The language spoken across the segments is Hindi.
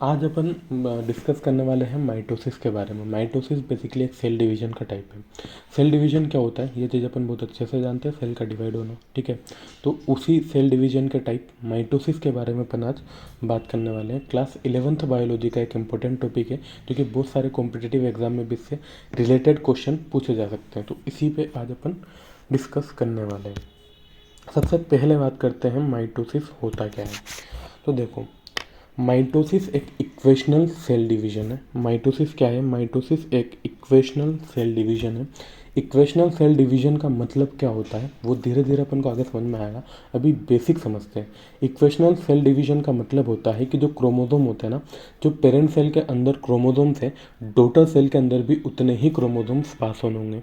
आज अपन डिस्कस करने वाले हैं माइटोसिस के बारे में। माइटोसिस बेसिकली एक सेल डिवीजन का टाइप है। सेल डिवीजन क्या होता है ये चीज़ अपन बहुत अच्छे से जानते हैं, सेल का डिवाइड होना, ठीक है। तो उसी सेल डिवीजन के टाइप माइटोसिस के बारे में अपन आज बात करने वाले हैं। क्लास 11th बायोलॉजी का एक इंपॉर्टेंट टॉपिक है जो कि बहुत सारे कॉम्पिटिटिव एग्जाम में भी इससे रिलेटेड क्वेश्चन पूछे जा सकते हैं। तो इसी पे आज अपन डिस्कस करने वाले हैं। सबसे पहले बात करते हैं माइटोसिस होता क्या है। तो देखो, माइटोसिस एक इक्वेशनल सेल डिवीजन है। माइटोसिस क्या है? माइटोसिस एक इक्वेशनल सेल डिवीजन है। इक्वेशनल सेल डिवीजन का मतलब क्या होता है वो धीरे धीरे अपन को आगे समझ में आएगा, अभी बेसिक समझते हैं। इक्वेशनल सेल डिवीजन का मतलब होता है कि जो क्रोमोसोम होते हैं ना, जो पेरेंट सेल के अंदर क्रोमोसोम्स है, डॉटर सेल के अंदर भी उतने ही क्रोमोसोम्स पास ऑन होंगे।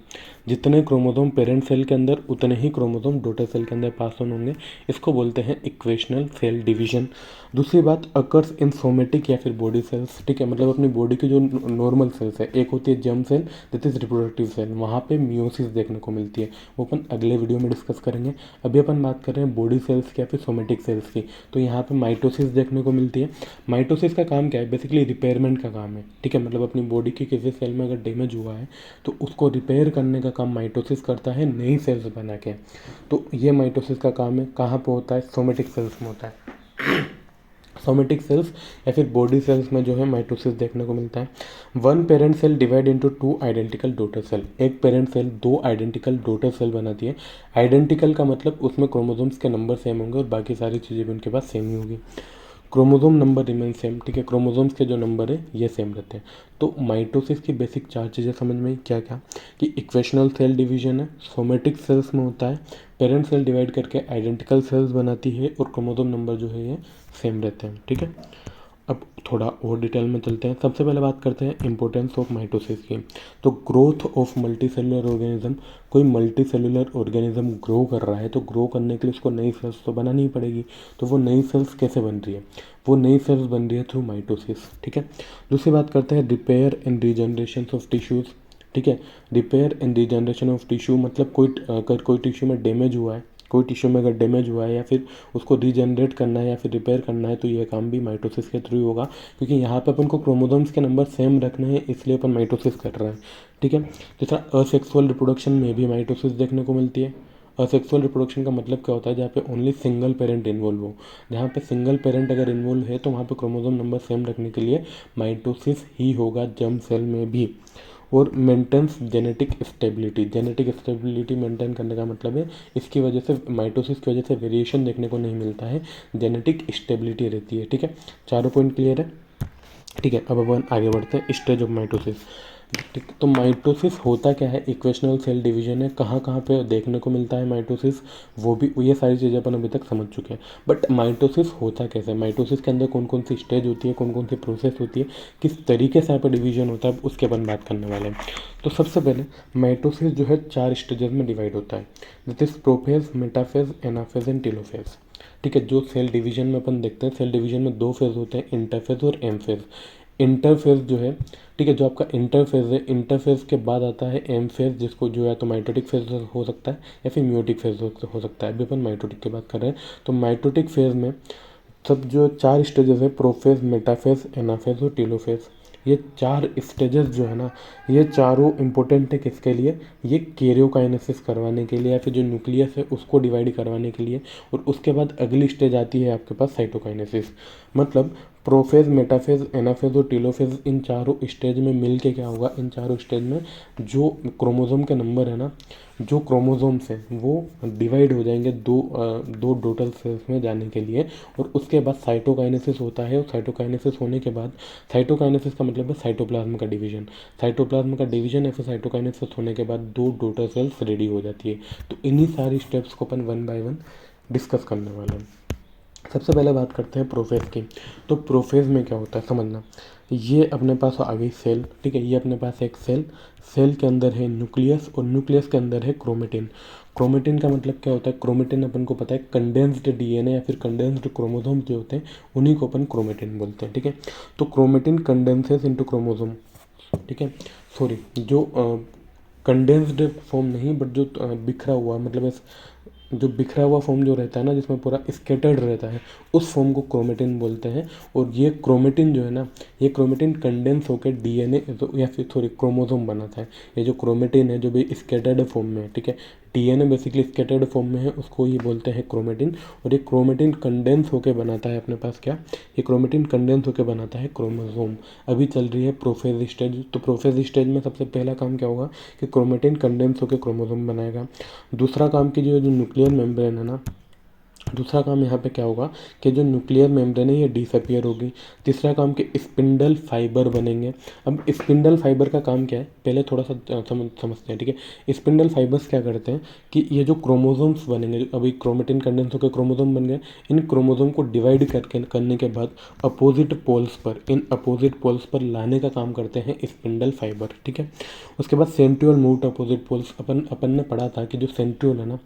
जितने क्रोमोसोम पेरेंट सेल के अंदर उतने ही क्रोमोसोम डॉटर सेल के अंदर पास ऑन होंगे। इसको बोलते हैं इक्वेशनल सेल डिवीजन। दूसरी बात, अकर्स इन सोमेटिक या फिर बॉडी सेल्स, ठीक है। मतलब अपनी बॉडी की जो नॉर्मल सेल्स है, एक होती है germ cell, that is reproductive cell, वहाँ पे मियोसिस देखने को मिलती है। वो अपन अगले वीडियो में डिस्कस करेंगे। अभी अपन बात कर रहे हैं बॉडी सेल्स की या फिर सोमेटिक सेल्स की। तो यहाँ पे माइटोसिस देखने को मिलती है। माइटोसिस का काम क्या है? बेसिकली रिपेयरमेंट का काम है, ठीक है। मतलब अपनी बॉडी की किसी सेल में अगर डैमेज हुआ है तो उसको रिपेयर करने का काम माइटोसिस करता है, नई सेल्स बना के। तो ये माइटोसिस का काम है। कहाँ पे होता है? सोमेटिक सेल्स में होता है। सोमेटिक सेल्स या फिर बॉडी सेल्स में जो है माइटोसिस देखने को मिलता है। One parent cell divide into two identical daughter cell. एक पेरेंट सेल दो आइडेंटिकल डॉटर सेल बनाती है। आइडेंटिकल का मतलब उसमें क्रोमोसोम्स के नंबर सेम होंगे और बाकी सारी चीज़ें भी उनके पास सेम ही होगी। क्रोमोसोम नंबर रिमेन सेम, ठीक है। क्रोमोसोम्स के जो नंबर है ये सेम रहते हैं। तो माइटोसिस की बेसिक चार चीज़ें समझ में आई क्या क्या, कि इक्वेशनल सेल डिवीजन है, सोमेटिक सेल्स में होता है, पेरेंट सेल डिवाइड करके आइडेंटिकल सेल्स बनाती है और क्रोमोसोम नंबर जो है ये सेम रहते हैं, ठीक है। अब थोड़ा और डिटेल में चलते हैं। सबसे पहले बात करते हैं इंपॉर्टेंस ऑफ माइटोसिस की। तो growth of multi cellular organism, कोई मल्टी सेलुलर ऑर्गेनिज्म ग्रो कर रहा है तो ग्रो करने के लिए उसको नई सेल्स तो बनानी ही पड़ेगी। तो वो नई सेल्स कैसे बन रही है? वो नई सेल्स बन रही है थ्रू माइटोसिस, ठीक है। दूसरी बात करते हैं repair and regeneration of tissues, ठीक है। Repair and regeneration of tissue मतलब अगर कोई टिश्यू में डैमेज हुआ है, कोई टिश्यू में अगर डैमेज हुआ है या फिर उसको रीजनरेट करना है या फिर रिपेयर करना है, तो ये काम भी माइटोसिस के थ्रू होगा। क्योंकि यहाँ पे अपन को क्रोमोसोम्स के नंबर सेम रखने हैं, इसलिए अपन माइटोसिस कर रहे हैं, ठीक है। तीसरा, असेक्सुअल रिप्रोडक्शन में भी माइटोसिस देखने को मिलती है। असेक्सुअल रिप्रोडक्शन का मतलब क्या होता है? जहाँ पे ओनली सिंगल पेरेंट इन्वॉल्व हो। जहाँ पे सिंगल पेरेंट अगर इन्वॉल्व है तो वहाँ पे क्रोमोसोम नंबर सेम रखने के लिए माइटोसिस ही होगा, जर्म सेल में भी। और maintains genetic stability, genetic stability maintain करने का मतलब है इसकी वजह से, माइटोसिस की वजह से वेरिएशन देखने को नहीं मिलता है, जेनेटिक स्टेबिलिटी रहती है, ठीक है। चारों पॉइंट क्लियर है, ठीक है। अब अपन आगे बढ़ते हैं स्टेज ऑफ माइटोसिस, ठीक। तो माइटोसिस होता क्या है? इक्वेशनल सेल डिवीजन है। कहाँ कहाँ पे देखने को मिलता है माइटोसिस, वो भी, ये सारी चीज़ें अपन अभी तक समझ चुके हैं। बट माइटोसिस होता कैसे? माइटोसिस के अंदर कौन कौन सी स्टेज होती है, कौन कौन सी प्रोसेस होती है, किस तरीके से यहाँ पर डिवीजन होता है, उसके अपन बात करने वाले हैं। तो सबसे पहले माइटोसिस जो है 4 स्टेजेस में डिवाइड होता है, that is prophase, metaphase, anaphase and telophase, ठीक है। जो सेल डिवीजन में अपन देखते हैं, सेल डिवीजन में 2 फेज होते हैं, इंटरफेज और एम फेज। इंटरफेज जो है, ठीक है, जो आपका इंटरफेज है, इंटरफेज के बाद आता है एम फेज, जिसको जो है तो माइटोटिक फेज हो सकता है या फिर म्यूटिक फेज हो सकता है। अभी अपन माइटोटिक की बात कर रहे हैं। तो माइटोटिक फेज में सब जो 4 स्टेजेस है, प्रोफेज, मेटाफेज, एनाफेज और टेलोफेज, ये 4 स्टेजेस जो है ना, ये चारों इंपॉर्टेंट है किसके लिए? ये कैरियोकाइनेसिस करवाने के लिए या फिर जो न्यूक्लियस है उसको डिवाइड करवाने के लिए। और उसके बाद अगली स्टेज आती है आपके पास साइटोकाइनेसिस। मतलब प्रोफेज, मेटाफेज, एनाफेज और टेलोफेज, इन चारों स्टेज में मिल के क्या होगा? इन चारों स्टेज में जो क्रोमोसोम के नंबर है ना, जो क्रोमोसोम्स हैं वो डिवाइड हो जाएंगे दो टोटल सेल्स में जाने के लिए। और उसके बाद साइटोकाइनेसिस होता है। और साइटोकाइनेसिस होने के बाद, साइटोकाइनेसिस का मतलब है साइटोप्लाज्म का डिवीजन। साइटोप्लाज्म का डिवीजन या फिर साइटोकाइनेसिस होने के बाद 2 डॉटर सेल्स रेडी हो जाती है। तो इन्हीं सारी स्टेप्स को अपन वन बाय वन डिस्कस करने वाले हैं। सबसे पहले बात करते हैं प्रोफेज की। तो प्रोफेज में क्या होता है समझना। ये अपने पास आ गई सेल, ठीक है। ये अपने पास एक सेल, सेल के अंदर है न्यूक्लियस और न्यूक्लियस के अंदर है क्रोमेटिन। क्रोमेटिन का मतलब क्या होता है? क्रोमेटिन अपन को पता है कंडेंस्ड डीएनए या फिर कंडेंस्ड क्रोमोसोम जो होते हैं उन्हीं को अपन क्रोमेटिन बोलते हैं, ठीक है। तो क्रोमेटिन कंडेंसेस इनटू क्रोमोसोम, ठीक है। सॉरी, जो कंडेंस्ड फॉर्म नहीं, बट जो बिखरा हुआ, मतलब जो बिखरा हुआ फॉर्म जो रहता है ना, जिसमें पूरा स्केटर्ड रहता है, उस फॉर्म को क्रोमेटिन बोलते हैं। और ये क्रोमेटिन जो है ना, ये क्रोमेटिन कंडेंस होकर डीएनए या फिर सॉरी क्रोमोसोम बनाता है। ये जो क्रोमेटिन है जो भी स्केटर्ड फॉर्म में है, ठीक है, डीएनए बेसिकली स्केटर्ड फॉर्म में है, उसको ही बोलते हैं क्रोमेटिन। और ये क्रोमेटिन कंडेंस होकर बनाता है अपने पास क्या, ये क्रोमेटिन कंडेंस होकर बनाता है क्रोमोसोम। अभी चल रही है प्रोफेज स्टेज। तो प्रोफेज स्टेज में सबसे पहला काम क्या होगा कि क्रोमेटिन कंडेंस होकर क्रोमोसोम बनाएगा। दूसरा काम की जो न्यूक्लियर मेम्ब्रेन है ना, दूसरा काम यहाँ पे क्या होगा कि जो न्यूक्लियर मेम्ब्रेन है ये डिसअपियर होगी। तीसरा काम कि स्पिंडल फाइबर बनेंगे। अब स्पिंडल फाइबर का काम क्या है, पहले थोड़ा सा समझते हैं, ठीक है। स्पिंडल फाइबर्स क्या करते हैं कि ये जो क्रोमोसोम्स बनेंगे, जो अभी क्रोमेटिन कंडेंस होकर क्रोमोसोम बन गए, इन क्रोमोसोम को डिवाइड करने के बाद अपोजिट पोल्स पर, इन अपोजिट पोल्स पर लाने का काम करते हैं स्पिंडल फाइबर, ठीक है। उसके बाद centriole move to opposite poles. अपन ने पढ़ा था कि जो सेंट्रियोल है ना,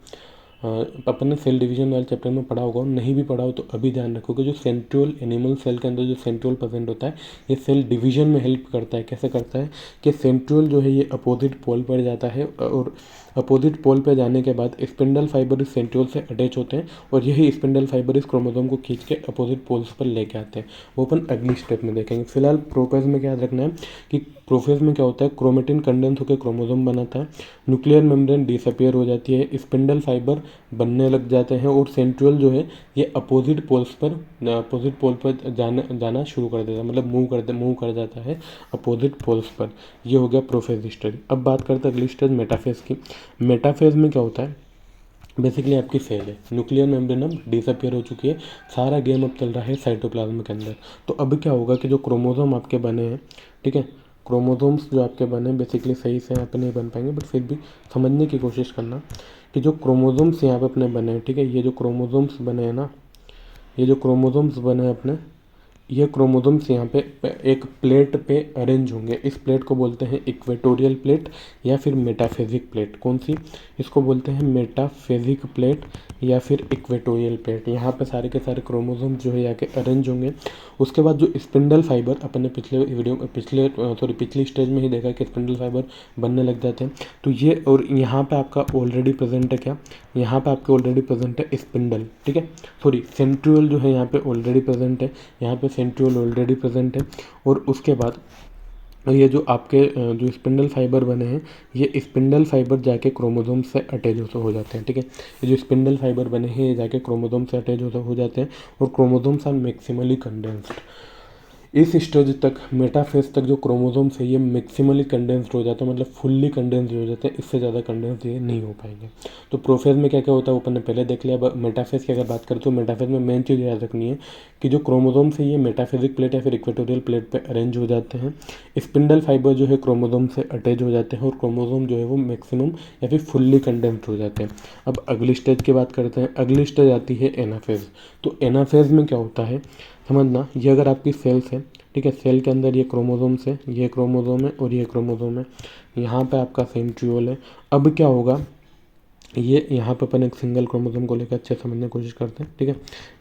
अपन ने सेल डिवीजन वाले चैप्टर में पढ़ा होगा, नहीं भी पढ़ा हो तो अभी ध्यान रखो कि जो सेंट्रियोल एनिमल सेल के अंदर जो सेंट्रियोल प्रेजेंट होता है, ये सेल डिवीजन में हेल्प करता है। कैसे करता है कि सेंट्रियोल जो है ये अपोजिट पोल पर जाता है, और अपोजिट पोल पर जाने के बाद स्पिंडल फाइबर इस सेंट्रियोल से अटैच होते हैं, और यही स्पिंडल फाइबर इस क्रोमोसोम को खींच के अपोजिट पोल्स पर लेके आते हैं। वो अपन अगली स्टेप में देखेंगे। फिलहाल प्रोफेज में क्या याद रखना है कि प्रोफेज में क्या होता है, क्रोमेटिन कंडेंस होकर क्रोमोसोम बनाता है, न्यूक्लियर मेम्ब्रेन डिसअपियर हो जाती है, स्पिंडल फाइबर बनने लग जाते हैं, और सेंट्रियोल जो है ये अपोजिट पोल पर जाना शुरू कर देता है, मतलब मूव कर जाता है अपोजिट पोल्स पर। ये हो गया प्रोफेज स्टेज। अब बात करते हैं अगली स्टेज मेटाफेज की। मेटाफेज में क्या होता है, बेसिकली आपकी सेल है, न्यूक्लियर मेम्ब्रेन अब डिसअपियर हो चुकी है, सारा गेम अब चल रहा है साइटोप्लाज्म के अंदर। तो अब क्या होगा कि जो क्रोमोसोम आपके बने हैं, ठीक है, क्रोमोसोम्स जो आपके बने बेसिकली सही से यहाँ पे नहीं बन पाएंगे, बट फिर भी समझने की कोशिश करना कि जो क्रोमोसोम्स यहाँ पे अपने बने हैं, ठीक है, ये जो क्रोमोसोम्स बने हैं ना, ये जो क्रोमोसोम्स बने हैं अपने, ये क्रोमोसोम्स यहाँ पे एक प्लेट पे अरेंज होंगे। इस प्लेट को बोलते हैं इक्वेटोरियल प्लेट या फिर मेटाफेजिक प्लेट। कौन सी, इसको बोलते हैं मेटाफेजिक प्लेट या फिर इक्वेटोरियल प्लेट। यहाँ पे सारे के सारे क्रोमोसोम्स जो है यहाँ के अरेंज होंगे। उसके बाद जो स्पिंडल फाइबर, अपन ने पिछली स्टेज में ही देखा कि स्पिंडल फाइबर बनने लग जाते हैं। तो ये, और यहाँ पे आपका ऑलरेडी प्रेजेंट है क्या, यहाँ पे आपके ऑलरेडी प्रेजेंट है स्पिंडल, ठीक है, सॉरी सेंट्रियोल जो है यहाँ पे ऑलरेडी प्रेजेंट है, यहाँ पे सेंट्रियोल ऑलरेडी प्रेजेंट है। और उसके बाद ये जो आपके जो स्पिंडल फाइबर बने हैं, ये स्पिंडल फाइबर जाके क्रोमोसोम से अटैच हो जाते हैं, ठीक है। ये जो स्पिंडल फाइबर बने हैं ये जाके क्रोमोसोम से अटैच हो जाते हैं, और क्रोमोसोम्स आर मैक्सिमली कंडेंस्ड। इस स्टेज तक, मेटाफेज तक जो क्रोमोसोम्स है ये मैक्सिमली कंडेंस्ड हो जाता है, मतलब फुल्ली कंडेंस्ड हो जाते हैं, इससे ज़्यादा कंडेंस्ड ये नहीं हो पाएंगे। तो प्रोफेज में क्या क्या होता है वो अपन ने पहले देख लिया। अब मेटाफेज की अगर बात करें तो मेटाफेज में मेन चीज़ याद रखनी है कि जो क्रोमोसोम्स है ये मेटाफेजिक प्लेट या फिर इक्वेटोरियल प्लेट पर अरेंज हो जाते हैं। स्पिंडल फाइबर जो है क्रोमोसोम से अटैच हो जाते हैं, और क्रोमोसोम जो है वो मैक्सिमम या फिर फुल्ली कंडेंस्ड हो जाते हैं। अब अगली स्टेज की बात करते हैं। अगली स्टेज आती है एनाफेज। तो एनाफेज में क्या होता है समझना, ये अगर आपकी सेल्स है, ठीक है, सेल के अंदर ये क्रोमोसोम्स है, ये क्रोमोसोम है और ये क्रोमोसोम है, यहाँ पे आपका सेंट्रियोल है। अब क्या होगा, ये यहाँ पे अपन एक सिंगल क्रोमोसोम को लेकर अच्छे समझने की कोशिश करते हैं, ठीक है।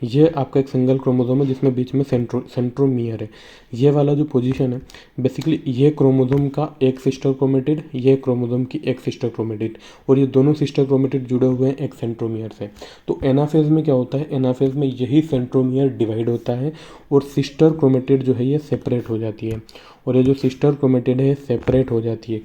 ये आपका एक सिंगल क्रोमोसोम है जिसमें बीच में सेंट्रोमियर है। ये वाला जो पोजीशन है बेसिकली ये क्रोमोसोम का एक सिस्टर क्रोमेटिड, ये क्रोमोसोम की एक सिस्टर क्रोमेटिड, और ये दोनों सिस्टर क्रोमेटिड जुड़े हुए हैं एक सेंट्रोमियर से। तो एनाफेज में क्या होता है, एनाफेज में यही सेंट्रोमियर डिवाइड होता है और सिस्टर क्रोमेटिड जो है ये सेपरेट हो जाती है, और ये जो सिस्टर क्रोमेटिड है सेपरेट हो जाती है,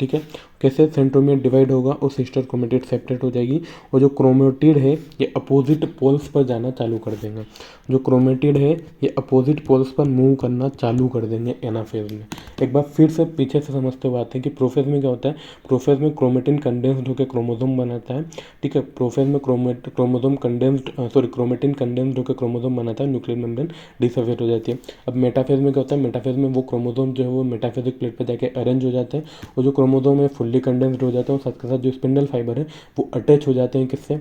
ठीक है। कैसे, सेंट्रोमियर डिवाइड होगा और सिस्टर क्रोमेटिड सेपरेट हो जाएगी, और जो क्रोमेटिड है ये अपोजिट पोल्स पर जाना चालू कर देंगे। जो क्रोमेटिड है ये अपोजिट पोल्स पर मूव करना चालू कर देंगे एनाफेज में। एक बार फिर से पीछे से समझते हुए आते हैं कि प्रोफेज में क्या होता है। प्रोफेज में क्रोमेटिन कंडेंस्ड होकर क्रोमोसोम बनाता है, ठीक है। प्रोफेज में क्रोमेटिन कंडेंस्ड होकर क्रोमोसोम बनाता है, न्यूक्लियर मेम्ब्रेन डिसअपियर हो जाती है। अब मेटाफेज में क्या होता है, मेटाफेज में वो क्रोमोसोम जो है वो मेटाफेजिक प्लेट पर जाकर अरेंज हो जाते हैं, और जो क्रोमोसोम है फुल्ली कंडेंस्ड हो जाते हैं, और साथ के साथ जो स्पिंडल फाइबर है वो अटैच हो जाते हैं किससे,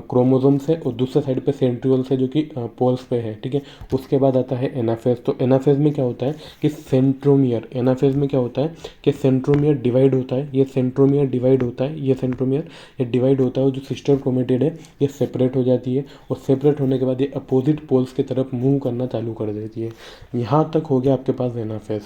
क्रोमोसोम से, और दूसरे साइड पे सेंट्रियोल से जो कि पोल्स पे है, ठीक है। उसके बाद आता है एनाफेज। तो एनाफेज में क्या होता है कि सेंट्रोमियर, एनाफेज में क्या होता है कि सेंट्रोमियर डिवाइड होता है, ये सेंट्रोमियर डिवाइड होता है, ये सेंट्रोमियर ये डिवाइड होता है, और जो सिस्टर क्रोमेटिड है ये सेपरेट हो जाती है, और सेपरेट होने के बाद ये अपोजिट पोल्स की तरफ मूव करना चालू कर देती है। यहाँ तक हो गया आपके पास एनाफेज।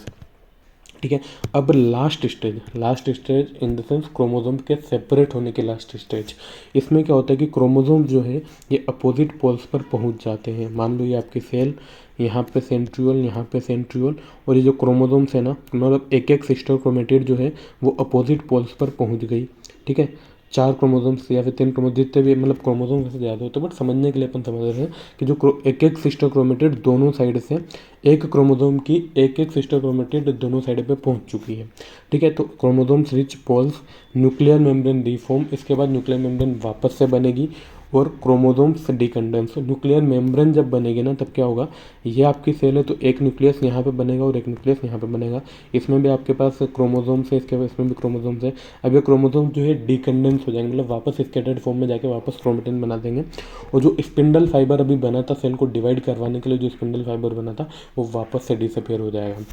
ठीक है। अब last stage in the sense chromosome के सेपरेट होने के लास्ट स्टेज, इसमें क्या होता है कि क्रोमोसोम जो है ये अपोजिट पोल्स पर पहुंच जाते हैं। मान लो ये आपकी सेल, यहाँ पे सेंट्रियोल, यहाँ पे सेंट्रियोल, और ये जो क्रोमोसोम्स है ना, मतलब एक एक सिस्टर क्रोमेटिड जो है वो अपोजिट पोल्स पर पहुंच गई। ठीक है, 4 क्रोमोसोम्स या फिर 3 क्रोमोसोम जितने भी, मतलब क्रोमोसोम वैसे ज़्यादा होते हैं बट समझने के लिए अपन समझ रहे हैं कि जो एक एक सिस्टर क्रोमेटिड दोनों साइड से, एक क्रोमोसोम की एक एक सिस्टर क्रोमेटिड दोनों साइड पे पहुंच चुकी है। ठीक है, तो chromosomes reach poles, nuclear membrane reform, इसके बाद न्यूक्लियर मेम्ब्रेन वापस से बनेगी और क्रोमोसोम्स डिकंडेंस। न्यूक्लियर मेम्ब्रेन जब बनेगी ना तब क्या होगा, ये आपकी सेल है तो एक न्यूक्लियस यहाँ पे बनेगा और एक न्यूक्लियस यहाँ पे बनेगा। इसमें भी आपके पास क्रोमोसोम्स है, इसके बाद इसमें भी क्रोमोसोम्स है। अब ये क्रोमोसोम जो है डिकंडेंस हो जाएंगे, मतलब वापस स्कैटर्ड फॉर्म में जाके वापस क्रोमेटिन बना देंगे। और जो स्पिंडल फाइबर अभी बना था सेल को डिवाइड करवाने के लिए, जो स्पिंडल फाइबर बना था वो वापस से डिसअपेयर हो जाएगा।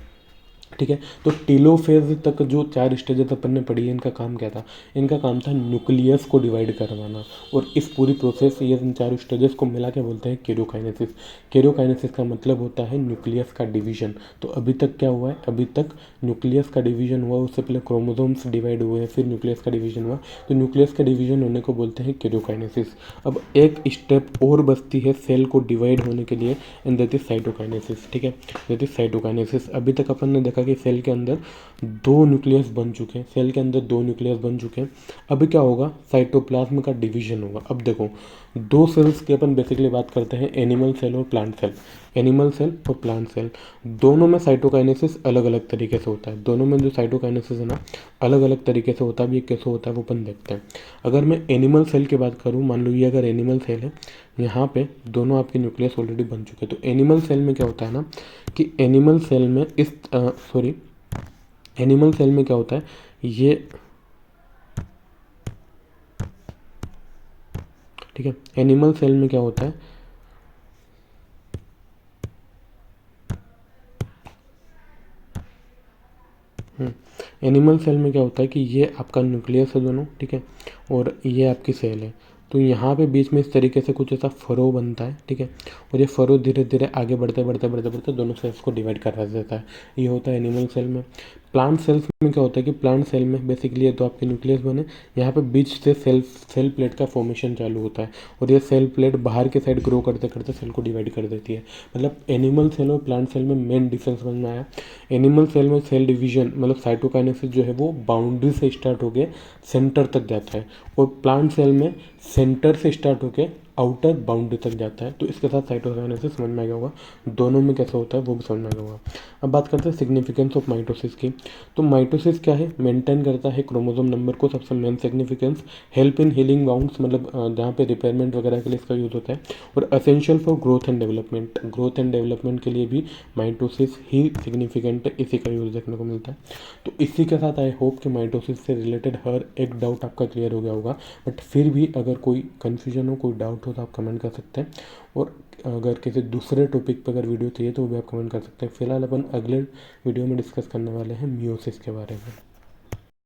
ठीक है, तो टेलोफेज तक जो 4 स्टेजेस अपन ने पढ़ी है, इनका काम क्या था? इनका काम था न्यूक्लियस को डिवाइड करवाना, और इस पूरी प्रोसेस, ये इन 4 स्टेजेस को मिला के बोलते हैं कैरियोकाइनेसिस। कैरियोकाइनेसिस का मतलब होता है न्यूक्लियस का डिवीजन। तो अभी तक क्या हुआ है, अभी तक न्यूक्लियस का डिवीजन हुआ, उससे पहले क्रोमोसोम्स डिवाइड हुए हैं, फिर न्यूक्लियस का डिवीजन हुआ। तो न्यूक्लियस का डिवीजन होने को बोलते हैं कैरियोकाइनेसिस। अब एक स्टेप और बचती है सेल को डिवाइड होने के लिए, एंड दैट इज साइटोकाइनेसिस। ठीक है, दैट इज साइटोकाइनेसिस। अभी तक अपन ने देखा कि सेल के अंदर 2 न्यूक्लियस बन चुके हैं, सेल के अंदर 2 न्यूक्लियस बन चुके हैं। अभी क्या होगा, साइटोप्लाज्म का डिवीजन होगा। अब देखो, 2 सेल्स की अपन बेसिकली बात करते हैं, एनिमल सेल और प्लांट सेल। एनिमल सेल और प्लांट सेल दोनों में साइटोकाइनेसिस अलग अलग तरीके से होता है। दोनों में जो साइटोकाइनेसिस है ना, अलग अलग तरीके से होता है। भी कैसे होता है वो अपन देखते हैं। अगर मैं एनिमल सेल की बात करूँ, मान लो ये अगर एनिमल सेल है, यहाँ पे दोनों आपके न्यूक्लियस ऑलरेडी बन चुके हैं। तो एनिमल सेल में क्या होता है ना, कि एनिमल सेल में एनिमल सेल में क्या होता है, ये ठीक है, एनिमल सेल में क्या होता है, एनिमल सेल में क्या होता है कि ये आपका न्यूक्लियस है दोनों, ठीक है, और ये आपकी सेल है। तो यहाँ पे बीच में इस तरीके से कुछ ऐसा फरो बनता है। ठीक है, और ये फरो धीरे धीरे आगे बढ़ते बढ़ते बढ़ते बढ़ते दोनों सेल्स को डिवाइड कर देता है। ये होता है एनिमल सेल में। प्लांट सेल्स में क्या होता है कि प्लांट सेल में बेसिकली ये तो आपके न्यूक्लियस बने, यहाँ पे बीच से सेल प्लेट का फॉर्मेशन चालू होता है, और ये सेल प्लेट बाहर के साइड ग्रो करते करते सेल को डिवाइड कर देती है। मतलब एनिमल सेल और प्लांट सेल में मेन डिफरेंस समझ में आया। एनिमल सेल में सेल डिवीजन मतलब साइटोकाइनेसिस जो है वो बाउंड्री से स्टार्ट होकर सेंटर तक जाता है, और प्लांट सेल में सेंटर से स्टार्ट होकर आउटर बाउंड्री तक जाता है। तो इसके साथ साइटोकाइनेसिस समझ में आ गया होगा, दोनों में कैसा होता है वो भी समझ में आ गया होगा। अब बात करते हैं सिग्निफिकेंस ऑफ माइटोसिस की। तो माइटोसिस क्या है, मेंटेन करता है क्रोमोसोम नंबर को, सबसे main significance. Help in healing wounds, मतलब जहाँ पे रिपेयरमेंट वगैरह के लिए इसका यूज़ होता है। और essential for growth and development, growth and development के लिए भी माइटोसिस ही सिग्निफिकेंट है, इसी का यूज़ देखने को मिलता है। तो इसी के साथ आई होप कि माइटोसिस से रिलेटेड हर एक डाउट आपका क्लियर हो गया होगा। बट फिर भी अगर कोई कन्फ्यूजन हो, कोई डाउट हो तो आप कमेंट कर सकते हैं, और अगर किसी दूसरे टॉपिक पर अगर वीडियो चाहिए तो वो भी आप कमेंट कर सकते हैं। फिलहाल अपन अगले वीडियो में डिस्कस करने वाले हैं मियोसिस के बारे में।